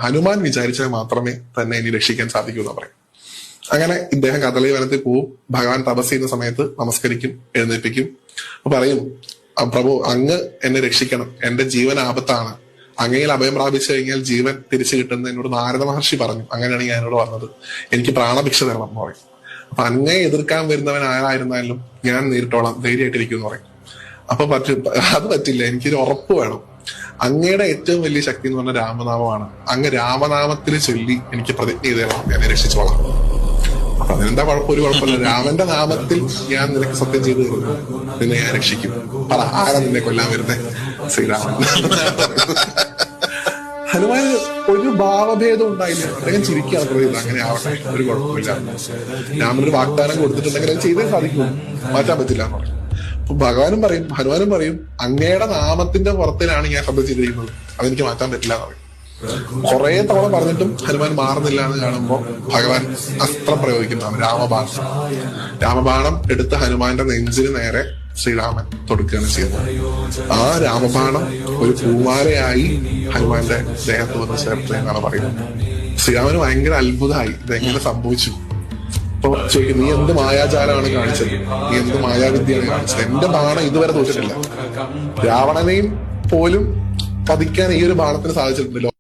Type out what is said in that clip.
ഹനുമാൻ വിചാരിച്ചാൽ മാത്രമേ തന്നെ ഇനി രക്ഷിക്കാൻ സാധിക്കൂ എന്ന് പറയും. അങ്ങനെ ഇദ്ദേഹം കദളി വനത്തിൽ പോവും. ഭഗവാൻ തപസ് ചെയ്യുന്ന സമയത്ത് നമസ്കരിക്കും, എഴുന്നേൽപ്പിക്കും, പറയും, പ്രഭു അങ്ങ് എന്നെ രക്ഷിക്കണം, എന്റെ ജീവൻ ആപത്താണ്, അങ്ങയിൽ അഭയം പ്രാപിച്ചു കഴിഞ്ഞാൽ ജീവൻ തിരിച്ചു കിട്ടുന്നത് എന്നോട് നാരദ മഹർഷി പറഞ്ഞു, അങ്ങനെയാണ് ഞാൻ എന്നോട് വന്നത്, എനിക്ക് പ്രാണഭിക്ഷ തരണം എന്ന് പറയും. അപ്പൊ അങ്ങയെ എതിർക്കാൻ വരുന്നവൻ ആരായിരുന്നാലും ഞാൻ നേരിട്ടോളാം, ധൈര്യമായിട്ടിരിക്കും എന്ന് പറയും. അപ്പൊ അത് പറ്റില്ല, എനിക്കൊരു ഉറപ്പ് വേണം, അങ്ങയുടെ ഏറ്റവും വലിയ ശക്തി എന്ന് പറഞ്ഞ രാമനാമമാണ്, അങ്ങ് രാമനാമത്തിൽ ചൊല്ലി എനിക്ക് പ്രതിജ്ഞ ചെയ്ത് തരണം, ഞാൻ രക്ഷിച്ചോളാം. അപ്പൊ അതിനെന്താ ഒരു കുഴപ്പമില്ല, രാമന്റെ നാമത്തിൽ ഞാൻ നിനക്ക് സത്യം ചെയ്തു തരുന്നു, നിന്നെ ഞാൻ രക്ഷിക്കും. പറ, ആരാ നിന്നെ കൊല്ലാൻ വരുന്നേ? ശ്രീരാമൻ. ഹനുമാൻ ഒരു ഭാവഭേദം ഉണ്ടായില്ല, അദ്ദേഹം ചിരിക്കുകയാണ് പറയുന്നത്, അങ്ങനെ ആവട്ടെ, ഒരു കുഴപ്പമില്ല, രാമനൊരു വാഗ്ദാനം കൊടുത്തിട്ടുണ്ടെങ്കിൽ അത് ചെയ്തേ സാധിക്കൂ, മാറ്റാൻ പറ്റില്ല എന്ന് പറയും. അപ്പൊ ഭഗവാനും പറയും, ഹനുമാനും പറയും, അങ്ങയുടെ നാമത്തിന്റെ പുറത്തിലാണ് ഞാൻ ശബ്ദം ചെയ്തിരിക്കുന്നത്, അതെനിക്ക് മാറ്റാൻ പറ്റില്ല എന്ന് പറയും. കുറെ തവണ പറഞ്ഞിട്ടും ഹനുമാൻ മാറുന്നില്ല എന്ന് കാണുമ്പോൾ ഭഗവാൻ അസ്ത്രം പ്രയോഗിക്കുന്നതാണ്, രാമബാണം എടുത്ത് ഹനുമാന്റെ നെഞ്ചിന് നേരെ ശ്രീരാമൻ തൊടുക്കുകയാണ് ചെയ്യുന്നത്. ആ രാമബാണം ഒരു പൂമാലയായി ഹനുമാന്റെ ദേഹത്ത് വന്ന് ചേർത്ത് എന്നാണ് പറയുന്നത്. ശ്രീരാമന് ഭയങ്കര അത്ഭുതമായി, ഇതെങ്ങനെ സംഭവിച്ചു. അപ്പൊ ചോദിക്കും, നീ എന്ത് മായാജാലമാണ് കാണിച്ചത്, നീ എന്ത് മായാവിദ്യയാണ് കാണിച്ചത്, എന്റെ ബാണം ഇതുവരെ തോറ്റിട്ടില്ല, രാവണനെയും പോലും പതിക്കാൻ ഈ ഒരു ബാണത്തിന് സാധിച്ചിട്ടുണ്ടല്ലോ.